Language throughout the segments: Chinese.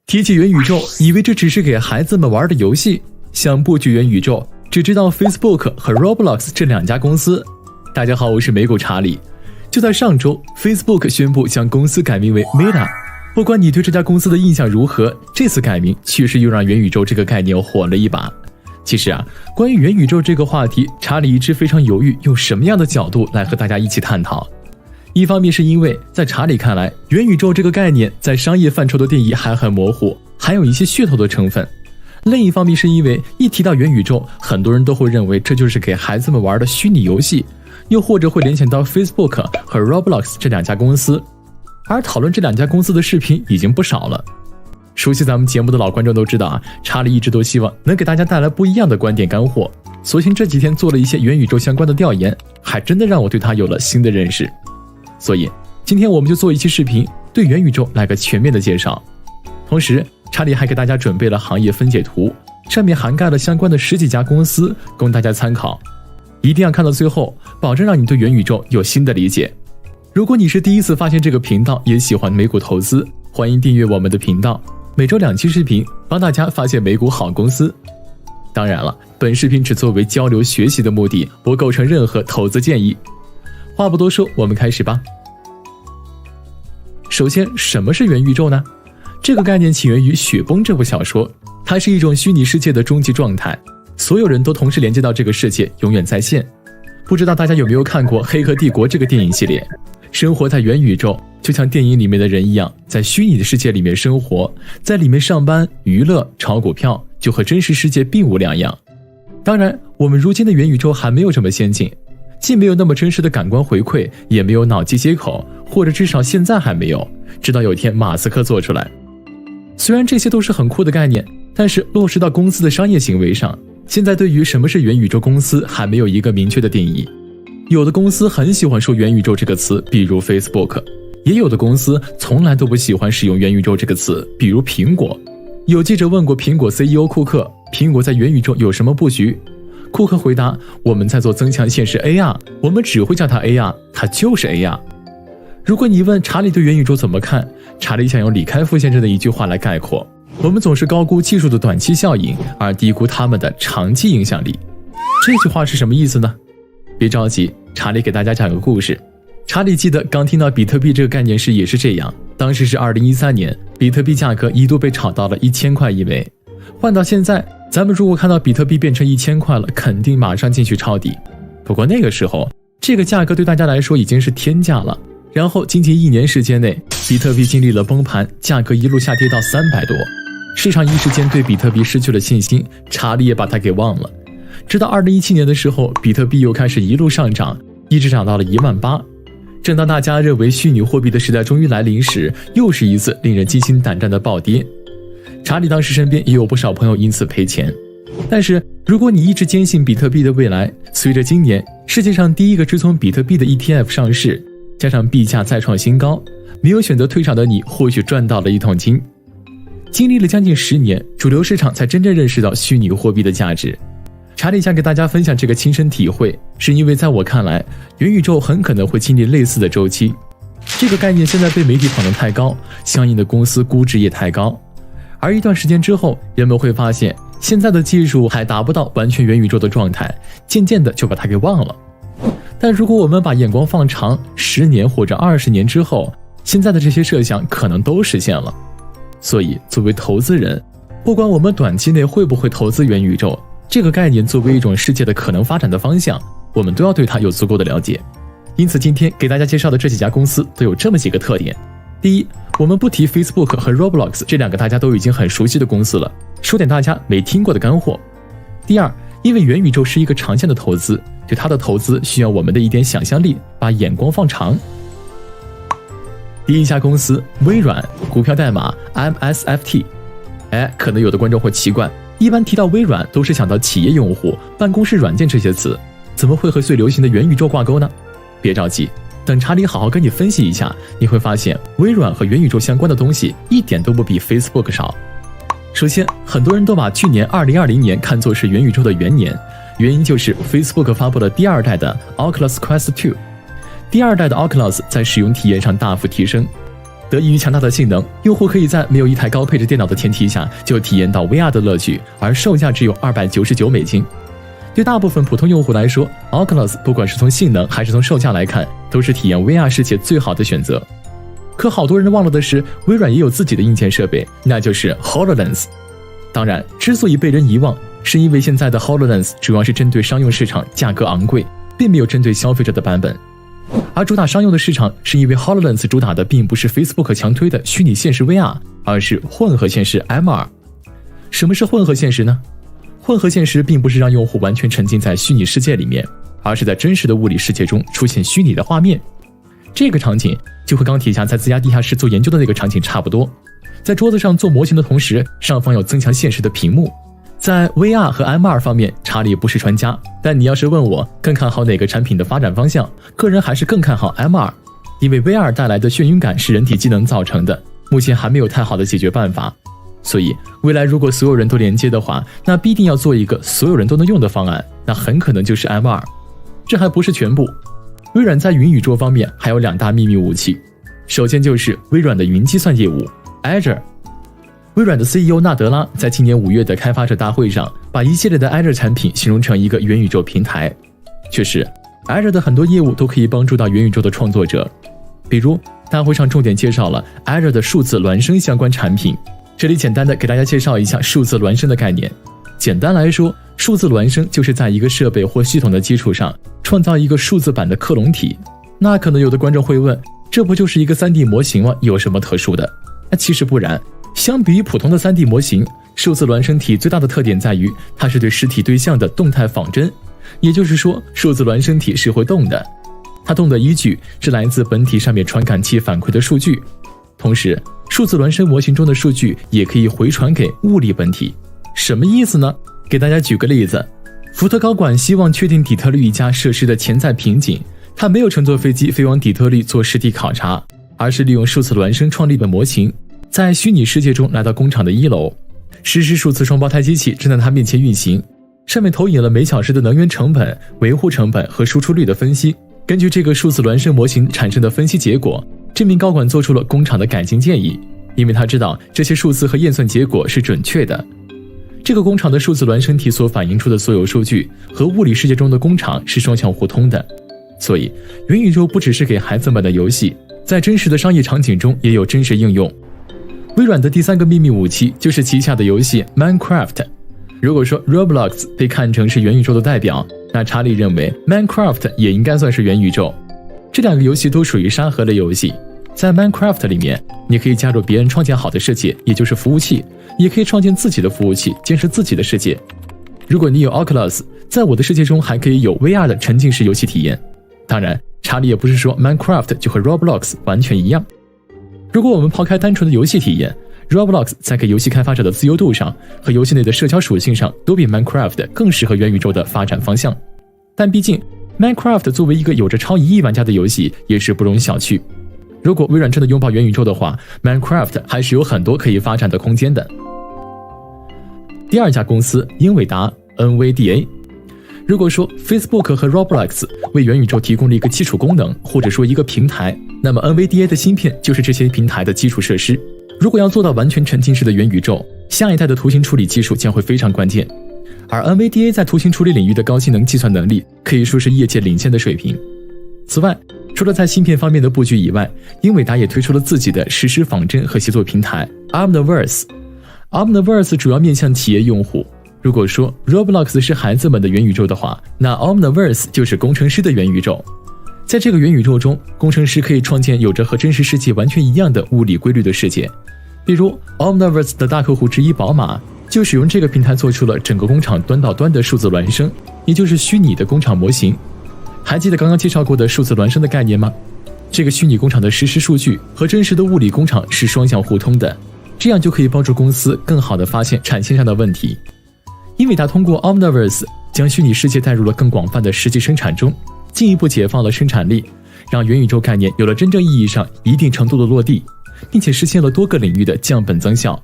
提起元宇宙，以为这只是给孩子们玩的游戏，想布局元宇宙，只知道 Facebook 和 Roblox 这两家公司。大家好，我是美股查理。就在上周 ，Facebook 宣布将公司改名为 Meta。不管你对这家公司的印象如何，这次改名确实又让元宇宙这个概念火了一把。其实关于元宇宙这个话题，查理一直非常犹豫，用什么样的角度来和大家一起探讨。一方面是因为在查理看来，元宇宙这个概念在商业范畴的定义还很模糊，还有一些噱头的成分。另一方面是因为一提到元宇宙，很多人都会认为这就是给孩子们玩的虚拟游戏，又或者会联想到 Facebook 和 Roblox 这两家公司。而讨论这两家公司的视频已经不少了。熟悉咱们节目的老观众都知道查理一直都希望能给大家带来不一样的观点干货，所幸这几天做了一些元宇宙相关的调研，还真的让我对它有了新的认识。所以今天我们就做一期视频，对元宇宙来个全面的介绍。同时查理还给大家准备了行业分解图，上面涵盖了相关的10几家公司供大家参考，一定要看到最后，保证让你对元宇宙有新的理解。如果你是第一次发现这个频道，也喜欢美股投资，欢迎订阅我们的频道，每周2期视频，帮大家发现美股好公司。当然了，本视频只作为交流学习的目的，不构成任何投资建议。话不多说，我们开始吧。首先，什么是元宇宙呢？这个概念起源于《雪崩》这部小说，它是一种虚拟世界的终极状态，所有人都同时连接到这个世界，永远在线。不知道大家有没有看过《黑客帝国》这个电影系列？生活在元宇宙，就像电影里面的人一样，在虚拟的世界里面生活，在里面上班、娱乐、炒股票，就和真实世界并无两样。当然，我们如今的元宇宙还没有这么先进，既没有那么真实的感官回馈，也没有脑机接口，或者至少现在还没有，直到有一天马斯克做出来。虽然这些都是很酷的概念，但是落实到公司的商业行为上，现在对于什么是元宇宙公司还没有一个明确的定义。有的公司很喜欢说元宇宙这个词，比如 Facebook， 也有的公司从来都不喜欢使用元宇宙这个词，比如苹果。有记者问过苹果 CEO 库克，苹果在元宇宙有什么布局？库克回答，我们在做增强现实 AR， 我们只会叫它 AR， 它就是 AR。 如果你问查理对元宇宙怎么看，查理想用李开复先生的一句话来概括，我们总是高估技术的短期效应，而低估他们的长期影响力。这句话是什么意思呢？别着急，查理给大家讲个故事。查理记得刚听到比特币这个概念时也是这样，当时是2013年，比特币价格一度被炒到了1000块一枚。换到现在，咱们如果看到比特币变成1000块了，肯定马上进去抄底。不过那个时候，这个价格对大家来说已经是天价了。然后仅仅1年时间内，比特币经历了崩盘，价格一路下跌到300多，市场一时间对比特币失去了信心，查理也把它给忘了。直到2017年的时候，比特币又开始一路上涨，一直涨到了18000。正当大家认为虚拟货币的时代终于来临时，又是一次令人惊心胆战的暴跌。查理当时身边也有不少朋友因此赔钱。但是如果你一直坚信比特币的未来，随着今年世界上第一个追踪比特币的 ETF 上市，加上币价再创新高，没有选择退场的你或许赚到了一桶金。经历了将近10年，主流市场才真正认识到虚拟货币的价值。查理想给大家分享这个亲身体会，是因为在我看来，元宇宙很可能会经历类似的周期。这个概念现在被媒体捧得太高，相应的公司估值也太高，而一段时间之后，人们会发现现在的技术还达不到完全元宇宙的状态，渐渐的就把它给忘了。但如果我们把眼光放长10年或者20年之后，现在的这些设想可能都实现了。所以作为投资人，不管我们短期内会不会投资元宇宙这个概念，作为一种世界的可能发展的方向，我们都要对它有足够的了解。因此今天给大家介绍的这几家公司都有这么几个特点。第一，我们不提 Facebook 和 Roblox 这两个大家都已经很熟悉的公司了，说点大家没听过的干货。第二，因为元宇宙是一个长线的投资，对它的投资需要我们的一点想象力，把眼光放长。第一家公司微软，股票代码 MSFT。可能有的观众会奇怪，一般提到微软都是想到企业用户、办公室软件这些词，怎么会和最流行的元宇宙挂钩呢？别着急，等查理好好跟你分析一下，你会发现微软和元宇宙相关的东西一点都不比 Facebook 少。首先，很多人都把去年2020年看作是元宇宙的元年，原因就是 Facebook 发布了第2代的 Oculus Quest 2。第2代的 Oculus 在使用体验上大幅提升，得益于强大的性能，用户可以在没有一台高配置电脑的前提下就体验到 VR 的乐趣，而售价只有$299。对大部分普通用户来说 ，Oculus 不管是从性能还是从售价来看，都是体验 VR 世界最好的选择。可好多人忘了的是，微软也有自己的硬件设备，那就是 HoloLens。当然，之所以被人遗忘，是因为现在的 HoloLens 主要是针对商用市场，价格昂贵，并没有针对消费者的版本。而主打商用的市场，是因为 HoloLens 主打的并不是 Facebook 强推的虚拟现实 VR， 而是混合现实 MR。什么是混合现实呢？混合现实并不是让用户完全沉浸在虚拟世界里面，而是在真实的物理世界中出现虚拟的画面。这个场景就和钢铁侠在自家地下室做研究的那个场景差不多，在桌子上做模型的同时，上方有增强现实的屏幕。在 VR 和 MR 方面，查理不是专家，但你要是问我更看好哪个产品的发展方向，个人还是更看好 MR， 因为 VR 带来的眩晕感是人体机能造成的，目前还没有太好的解决办法。所以未来如果所有人都连接的话，那必定要做一个所有人都能用的方案，那很可能就是 MR。 这还不是全部，微软在云宇宙方面还有2大秘密武器。首先就是微软的云计算业务 Azure。微软的 CEO 纳德拉在今年5月的开发者大会上，把一系列的 Azure 产品形容成一个元宇宙平台。确实 Azure 的很多业务都可以帮助到元宇宙的创作者，比如大会上重点介绍了 Azure 的数字孪生相关产品。这里简单的给大家介绍一下数字孪生的概念。简单来说，数字孪生就是在一个设备或系统的基础上创造一个数字版的克隆体。那可能有的观众会问，这不就是一个 3D 模型吗？有什么特殊的？那其实不然。相比于普通的 3D 模型，数字孪生体最大的特点在于它是对实体对象的动态仿真，也就是说数字孪生体是会动的，它动的依据是来自本体上面传感器反馈的数据，同时数字孪生模型中的数据也可以回传给物理本体。什么意思呢？给大家举个例子，福特高管希望确定底特律一家设施的潜在瓶颈，他没有乘坐飞机飞往底特律做实地考察，而是利用数字孪生创立的模型，在虚拟世界中来到工厂的1楼，实时数字双胞胎机器正在他面前运行，上面投影了每小时的能源成本、维护成本和输出率的分析。根据这个数字孪生模型产生的分析结果，这名高管做出了工厂的改进建议，因为他知道这些数字和验算结果是准确的。这个工厂的数字孪生体所反映出的所有数据和物理世界中的工厂是双向互通的，所以元宇宙不只是给孩子们的游戏，在真实的商业场景中也有真实应用。微软的第3个秘密武器就是旗下的游戏 Minecraft。 如果说 Roblox 被看成是元宇宙的代表，那查理认为 Minecraft 也应该算是元宇宙。这2个游戏都属于沙盒类游戏，在 Minecraft 里面，你可以加入别人创建好的世界，也就是服务器，也可以创建自己的服务器，建设自己的世界。如果你有 Oculus， 在我的世界中还可以有 VR 的沉浸式游戏体验。当然，查理也不是说 Minecraft 就和 Roblox 完全一样。如果我们抛开单纯的游戏体验， Roblox 在给游戏开发者的自由度上和游戏内的社交属性上都比 Minecraft 更适合元宇宙的发展方向。但毕竟 Minecraft 作为一个有着超1亿玩家的游戏也是不容小觑。如果微软真的拥抱元宇宙的话， Minecraft 还是有很多可以发展的空间的。第2家公司英伟达 NVDA。 如果说 Facebook 和 Roblox 为元宇宙提供了一个基础功能，或者说一个平台，那么 NVDA 的芯片就是这些平台的基础设施。如果要做到完全沉浸式的元宇宙，下一代的图形处理技术将会非常关键，而 NVDA 在图形处理领域的高性能计算能力可以说是业界领先的水平。此外，除了在芯片方面的布局以外，英伟达也推出了自己的实时仿真和协作平台 Omniverse。Omniverse 主要面向企业用户。如果说 Roblox 是孩子们的元宇宙的话，那 Omniverse 就是工程师的元宇宙。在这个元宇宙中，工程师可以创建有着和真实世界完全一样的物理规律的世界。比如 Omniverse 的大客户之一宝马，就使用这个平台做出了整个工厂端到端的数字孪生，也就是虚拟的工厂模型。还记得刚刚介绍过的数字孪生的概念吗？这个虚拟工厂的实时数据和真实的物理工厂是双向互通的，这样就可以帮助公司更好地发现产线上的问题。英伟达通过 Omniverse 将虚拟世界带入了更广泛的实际生产中，进一步解放了生产力，让元宇宙概念有了真正意义上一定程度的落地，并且实现了多个领域的降本增效。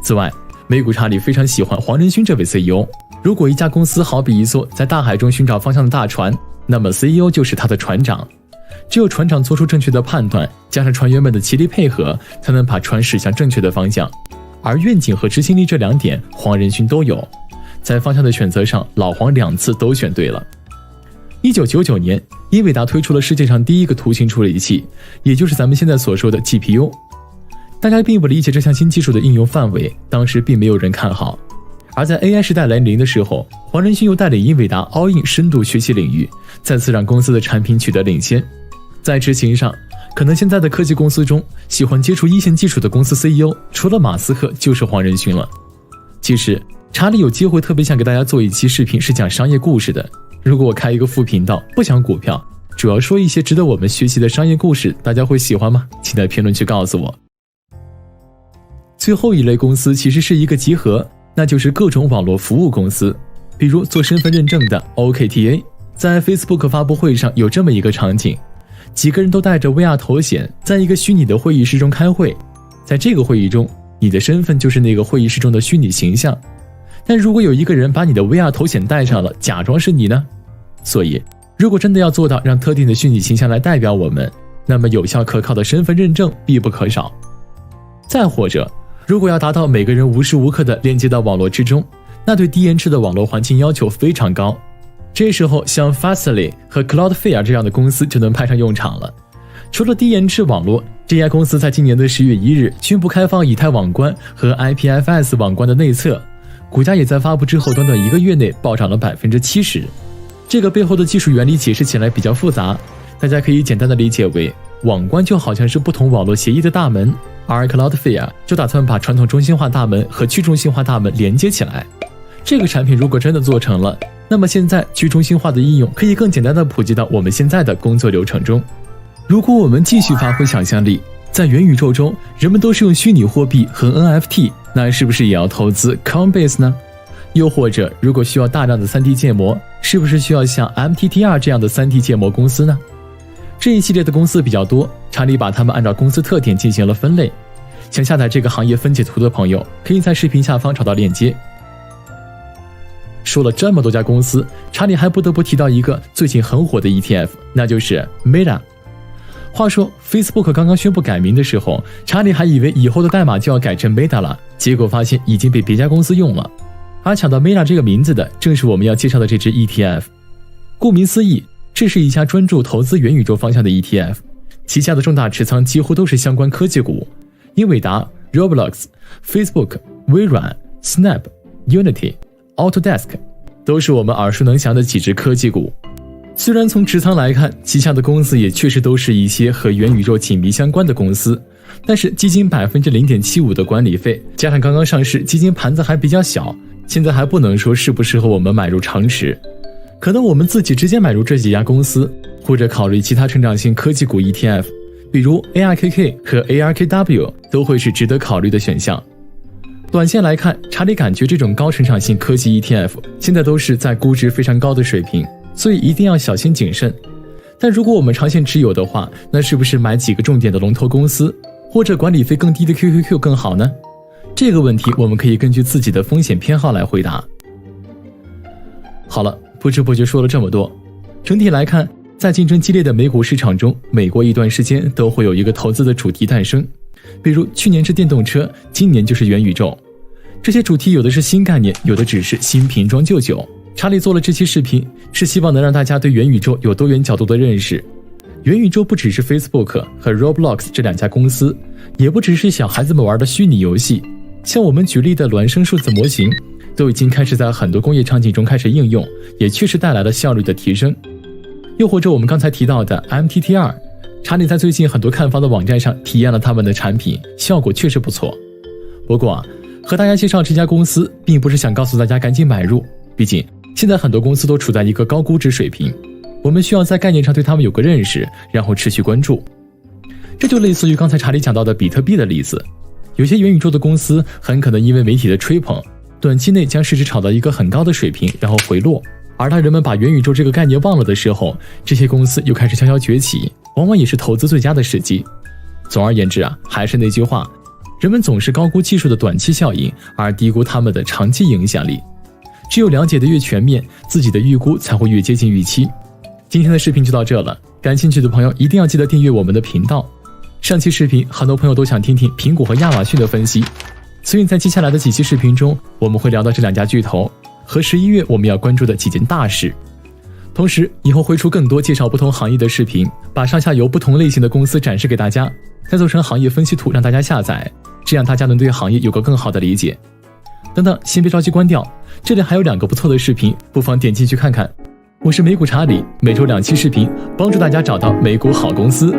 此外，美股查理非常喜欢黄仁勋这位 CEO。 如果一家公司好比一艘在大海中寻找方向的大船，那么 CEO 就是他的船长。只有船长做出正确的判断，加上船员们的齐力配合，才能把船驶向正确的方向。而愿景和执行力这2点，黄仁勋都有。在方向的选择上，老黄2次都选对了。1999年，英伟达推出了世界上第一个图形处理器，也就是咱们现在所说的 GPU。大家并不理解这项新技术的应用范围，当时并没有人看好。而在 AI 时代来临的时候，黄仁勋又带领英伟达 all in 深度学习领域，再次让公司的产品取得领先。在执行上，可能现在的科技公司中，喜欢接触一线技术的公司 CEO， 除了马斯克就是黄仁勋了。其实查理有机会特别想给大家做一期视频，是讲商业故事的。如果我开一个副频道，不讲股票，主要说一些值得我们学习的商业故事，大家会喜欢吗？请在评论区告诉我。最后一类公司其实是一个集合，那就是各种网络服务公司，比如做身份认证的 OKTA。在 Facebook 发布会上有这么一个场景，几个人都戴着 VR 头显，在一个虚拟的会议室中开会。在这个会议中，你的身份就是那个会议室中的虚拟形象。但如果有一个人把你的 VR 头显戴上了，假装是你呢？所以，如果真的要做到让特定的虚拟形象来代表我们，那么有效可靠的身份认证必不可少。再或者，如果要达到每个人无时无刻的连接到网络之中，那对低延迟的网络环境要求非常高。这时候，像 Fastly 和 Cloudflare 这样的公司就能派上用场了。除了低延迟网络，这家公司在今年的10月1日宣布开放以太网关和 IPFS 网关的内测，股价也在发布之后短短1个月内暴涨了70%。这个背后的技术原理解释起来比较复杂，大家可以简单的理解为，网关就好像是不同网络协议的大门，而 Cloudflare 就打算把传统中心化大门和去中心化大门连接起来。这个产品如果真的做成了，那么现在去中心化的应用可以更简单的普及到我们现在的工作流程中。如果我们继续发挥想象力，在元宇宙中人们都是用虚拟货币和 NFT， 那是不是也要投资 Coinbase 呢？又或者如果需要大量的 3D 建模，是不是需要像 MTTR 这样的 3D 建模公司呢？这一系列的公司比较多，查理把它们按照公司特点进行了分类。想下载这个行业分解图的朋友，可以在视频下方找到链接。说了这么多家公司，查理还不得不提到一个最近很火的 ETF， 那就是 Meta。话说 Facebook 刚刚宣布改名的时候，查理还以为以后的代码就要改成 Meta 了，结果发现已经被别家公司用了。而抢到 Meta 这个名字的，正是我们要介绍的这支 ETF。顾名思义，这是一家专注投资元宇宙方向的 ETF， 旗下的重大持仓几乎都是相关科技股，英伟达、Roblox、Facebook、微软、Snap、Unity、Autodesk 都是我们耳熟能详的几只科技股。虽然从持仓来看，旗下的公司也确实都是一些和元宇宙紧密相关的公司，但是基金 0.75% 的管理费，加上刚刚上市，基金盘子还比较小，现在还不能说适不适合我们买入长持。可能我们自己直接买入这几家公司，或者考虑其他成长性科技股 ETF， 比如 ARKK 和 ARKW 都会是值得考虑的选项。短线来看，查理感觉这种高成长性科技 ETF 现在都是在估值非常高的水平，所以一定要小心谨慎。但如果我们长线持有的话，那是不是买几个重点的龙头公司，或者管理费更低的 QQQ 更好呢？这个问题我们可以根据自己的风险偏好来回答。好了，不知不觉说了这么多，整体来看，在竞争激烈的美股市场中，每过一段时间都会有一个投资的主题诞生，比如去年是电动车，今年就是元宇宙。这些主题有的是新概念，有的只是新瓶装旧酒。查理做了这期视频，是希望能让大家对元宇宙有多元角度的认识。元宇宙不只是 Facebook 和 Roblox 这2家公司，也不只是小孩子们玩的虚拟游戏，像我们举例的孪生数字模型，都已经开始在很多工业场景中开始应用，也确实带来了效率的提升。又或者我们刚才提到的 MTTR， 查理在最近很多看房的网站上体验了他们的产品，效果确实不错。不过和大家介绍这家公司，并不是想告诉大家赶紧买入，毕竟现在很多公司都处在一个高估值水平，我们需要在概念上对他们有个认识，然后持续关注。这就类似于刚才查理讲到的比特币的例子，有些元宇宙的公司很可能因为媒体的吹捧，短期内将市值炒到一个很高的水平，然后回落。而当人们把元宇宙这个概念忘了的时候，这些公司又开始悄悄崛起，往往也是投资最佳的时机。总而言之还是那句话，人们总是高估技术的短期效应，而低估他们的长期影响力。只有了解的越全面，自己的预估才会越接近预期。今天的视频就到这了，感兴趣的朋友一定要记得订阅我们的频道。上期视频很多朋友都想听听苹果和亚马逊的分析，所以在接下来的几期视频中，我们会聊到这两家巨头和11月我们要关注的几件大事。同时以后会出更多介绍不同行业的视频，把上下游不同类型的公司展示给大家，再做成行业分析图让大家下载，这样大家能对行业有个更好的理解。等等，先别着急关掉，这里还有2个不错的视频，不妨点进去看看。我是美股查理，每周2期视频，帮助大家找到美股好公司。